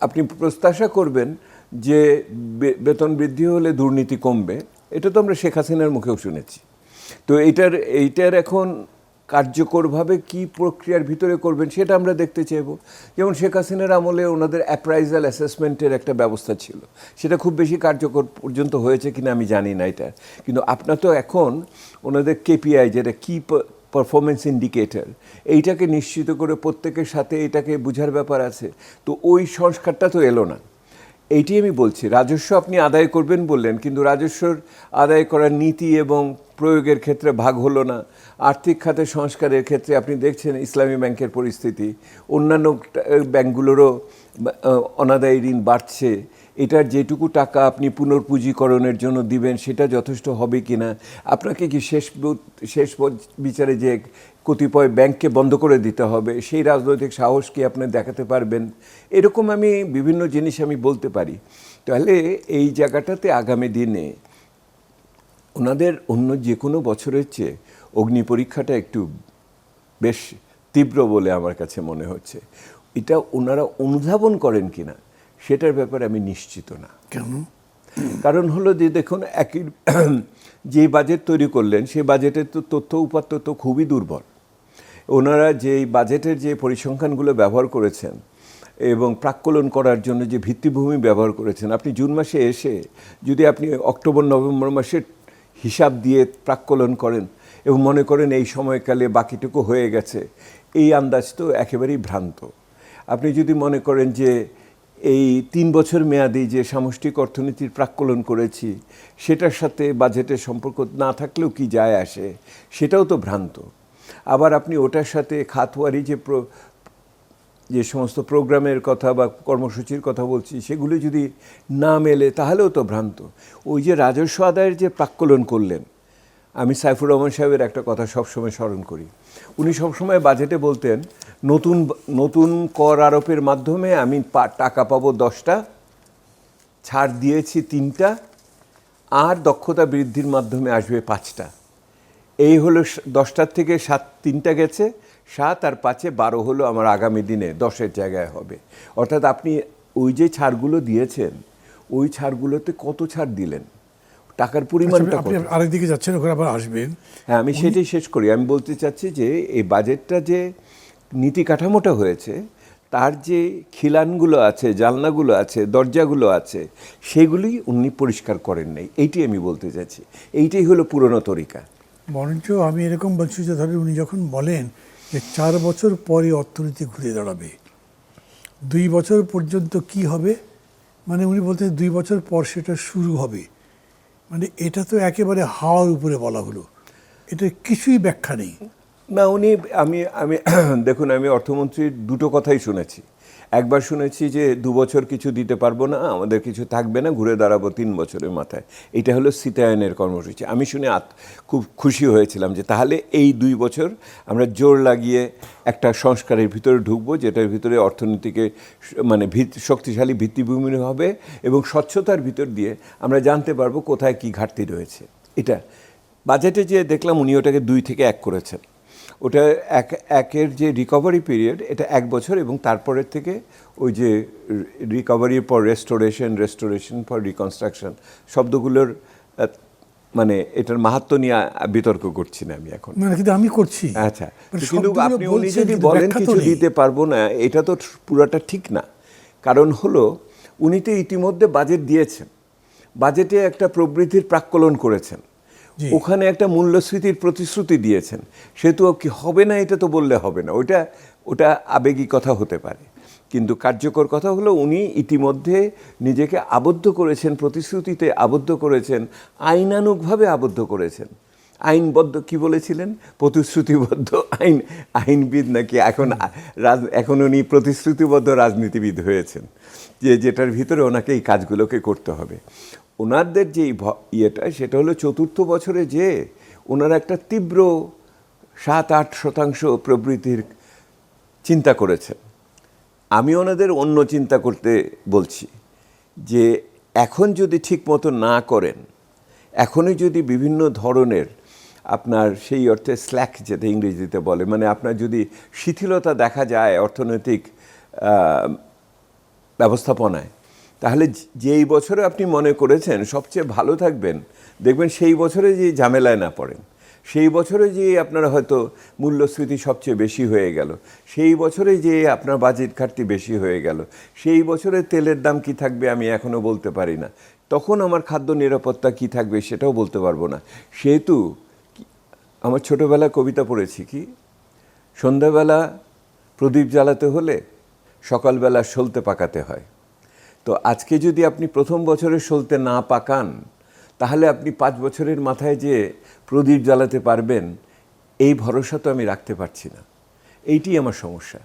আপনি প্রত্যাশা করবেন যে বেতন বৃদ্ধি হলে দুর্নীতি কমবে, এটা তো আমরা শেখ হাসিনার মুখেও শুনেছি। তো এইটার এখন কার্যকরভাবে কি প্রক্রিয়ার ভিতরে করবেন সেটা আমরা দেখতে চাইব। যেমন শেখ হাসিনার আমলে ওনাদের অ্যাপ্রাইজাল অ্যাসেসমেন্টের একটা ব্যবস্থা ছিল, সেটা খুব বেশি কার্যকর পর্যন্ত হয়েছে কিনা আমি জানি না এটা। কিন্তু আপনার তো এখন ওনাদের কেপিআই, যেটা কি পারফরমেন্স ইন্ডিকেটর, এইটাকে নিশ্চিত করে প্রত্যেকের সাথে এটাকে বোঝার ব্যাপার আছে। তো ওই সংস্কারটা তো এলো না। এইটি আমি বলছি, রাজস্ব আপনি আদায় করবেন বললেন, কিন্তু রাজস্বর আদায় করার নীতি এবং প্রয়োগের ক্ষেত্রে ভাগ হলো না। আর্থিক খাতে সংস্কারের ক্ষেত্রে আপনি দেখছেন ইসলামী ব্যাংকের পরিস্থিতি, অন্যান্য ব্যাংকগুলোরও অনাদায়ী ঋণ বাড়ছে। এটার যেটুকু টাকা আপনি পুনর্পুঁজিকরণের জন্য দিবেন সেটা যথেষ্ট হবে কি না, আপনাকে কি শেষ বিচারে যে কতিপয় ব্যাংককে বন্ধ করে দিতে হবে সেই রাজনৈতিক সাহস কি আপনি দেখাতে পারবেন? এরকম আমি বিভিন্ন জিনিস আমি বলতে পারি। তাহলে এই জায়গাটাতে আগামী দিনে ওনাদের অন্য যে কোনো বছরের চেয়ে অগ্নি পরীক্ষাটা একটু বেশ তীব্র বলে আমার কাছে মনে হচ্ছে। এটা ওনারা অনুধাবন করেন কিনা সেটার ব্যাপারে আমি নিশ্চিত না। কেন? কারণ হলো যে দেখুন, একই যে বাজেট তৈরি করলেন সেই বাজেটের তো তথ্য উপাত্ত তো খুবই দুর্বল। ওনারা যেই বাজেটের যে পরিসংখ্যানগুলো ব্যবহার করেছেন এবং প্রাক্কলন করার জন্য যে ভিত্তিভূমি ব্যবহার করেছেন, আপনি জুন মাসে এসে যদি আপনি অক্টোবর নভেম্বর মাসের হিসাব দিয়ে প্রাক্কলন করেন এবং মনে করেন এই সময়কালে বাকিটুকু হয়ে গেছে, এই আন্দাজ তো একেবারেই ভ্রান্ত। আপনি যদি মনে করেন যে এই 3 বছর মেয়াদি যে সামষ্টিক অর্থনীতির প্রাক্কলন করেছি সেটার সাথে বাজেটের সম্পর্ক না থাকলেও কি যায় আসে, সেটাও তো ভ্রান্ত। আবার আপনি ওটার সাথে খাতওয়ারি যে সমস্ত প্রোগ্রামের কথা বা কর্মসূচির কথা বলছি সেগুলো যদি না মেলে তাহলেও তো ভ্রান্ত। ওই যে রাজস্ব আদায়ের যে প্রাক্কলন করলেন, আমি সাইফুর রহমান সাহেবের একটা কথা সবসময় স্মরণ করি। উনি সবসময় বাজেটে বলতেন নতুন কর আরোপের মাধ্যমে আমি টাকা পাবো 10টা, ছাড় দিয়েছি 3টা, আর দক্ষতা বৃদ্ধির মাধ্যমে আসবে 5টা। এই হলো 10টার থেকে 3টা গেছে, 7 আর 5-এ 12 হলো আমার আগামী দিনে 10-এর জায়গায় হবে। অর্থাৎ আপনি ওই যে ছাড়গুলো দিয়েছেন ওই ছাড়গুলোতে কত ছাড় দিলেন, টাকার পরিমাণটা কত? আরেকদিকে যাচ্ছেন, ওখানে আবার আসবেন। হ্যাঁ, আমি সেটাই শেষ করি। আমি বলতে চাচ্ছি যে এই বাজেটটা যে নীতি কাঠামোটা হয়েছে তার যে খিলানগুলো আছে, জানলাগুলো আছে, দরজাগুলো আছে, সেগুলি উনি পরিষ্কার করেন নাই। এইটি আমি বলতে চাচ্ছি, এইটাই হলো পুরনো তরিকা। বরঞ্চ আমি এরকম বলছি যে ধরেন উনি যখন বলেন যে 4 বছর পরে অর্থনীতি ঘুরে দাঁড়াবে, 2 বছর পর্যন্ত কি হবে, মানে উনি বলতে 2 বছর পর সেটা শুরু হবে, মানে এটা তো একেবারে হাওয়ার উপরে বলা হলো, এটা কিছুই ব্যাখ্যা নেই। না, আমি দেখুন, আমি অর্থমন্ত্রীর দুটো কথাই শুনেছি। একবার শুনেছি যে 2 বছর কিছু দিতে পারবো না, আমাদের কিছু থাকবে না, ঘুরে দাঁড়াবো 3 বছরের মাথায়। এটা হলো সীতায়নের কর্মসূচি। আমি শুনে খুব খুশি হয়েছিলাম যে তাহলে এই 2 বছর আমরা জোর লাগিয়ে একটা সংস্কারের ভিতরে ঢুকবো, যেটার ভিতরে অর্থনীতিকে মানে শক্তিশালী ভিত্তিভূমি হবে এবং স্বচ্ছতার ভিতর দিয়ে আমরা জানতে পারবো কোথায় কি ঘাটতি রয়েছে। এটা বাজেটে যে দেখলাম উনি ওটাকে 2 থেকে 1 করেছেন। ওটা একের যে রিকভারি পিরিয়ড, এটা 1 বছর, এবং তারপরের থেকে ওই যে রিকভারির পর রেস্টোরেশন ফর রিকনস্ট্রাকশন শব্দগুলোর মানে এটার মাহাত্ম্য নিয়ে বিতর্ক করছি না আমি এখন, মানে কিন্তু আমি করছি। আচ্ছা, কিন্তু আপনি উনি যদি বলেন কিছু দিতে পারবো না, এটা তো পুরাটা ঠিক না। কারণ হলো উনি তো ইতিমধ্যে বাজেট দিয়েছেন, বাজেটে একটা প্রবৃদ্ধির প্রাক্কলন করেছেন, ওখানে একটা মূল্যস্ফীতির প্রতিশ্রুতি দিয়েছেন। সে তো কি হবে না এটা তো বললে হবে না, ওটা আবেগী কথা হতে পারে, কিন্তু কার্যকর কথা হলো উনি ইতিমধ্যে নিজেকে আবদ্ধ করেছেন, প্রতিশ্রুতিতে আবদ্ধ করেছেন, আইনানুগভাবে আবদ্ধ করেছেন। আইনবদ্ধ কি বলেছিলেন, প্রতিশ্রুতিবদ্ধ আইনবিদ নাকি, এখন উনি প্রতিশ্রুতিবদ্ধ রাজনীতিবিদ হয়েছেন, যেটার ভিতরে ওনাকে এই কাজগুলোকে করতে হবে। ওনাদের যে ইয়েটা সেটা হলো 4র্থ বছরে যে ওনারা একটা তীব্র 7-8% প্রবৃদ্ধির চিন্তা করেছেন। আমি ওনাদের অন্য চিন্তা করতে বলছি যে এখন যদি ঠিক মতো না করেন, এখনই যদি বিভিন্ন ধরনের আপনার সেই অর্থে স্ল্যাক, যেটা ইংরেজিতে বলে, মানে আপনার যদি শিথিলতা দেখা যায় অর্থনৈতিক ব্যবস্থাপনায়, তাহলে যেই বছরে আপনি মনে করেছেন সবচেয়ে ভালো থাকবেন, দেখবেন সেই বছরে যে ঝামেলায় না পড়েন, সেই বছরে যে আপনার হয়তো মূল্যস্ফীতি সবচেয়ে বেশি হয়ে গেল, সেই বছরে যে আপনার বাজেট ঘাটতি বেশি হয়ে গেল, সেই বছরে তেলের দাম কি থাকবে আমি এখনও বলতে পারি না, তখন আমার খাদ্য নিরাপত্তা কি থাকবে সেটাও বলতে পারবো না। সেহেতু আমার ছোটোবেলায় কবিতা পড়েছি কি, সন্ধ্যাবেলা প্রদীপ জ্বালাতে হলে সকালবেলা সলতে পাকাতে হয়। তো আজকে যদি আপনি প্রথম বছরে সলতে না পাকান, তাহলে আপনি 5 বছরের মাথায় যে প্রদীপ জ্বালাতে পারবেন এই ভরসা তো আমি রাখতে পারছি না। এইটি আমার সমস্যা।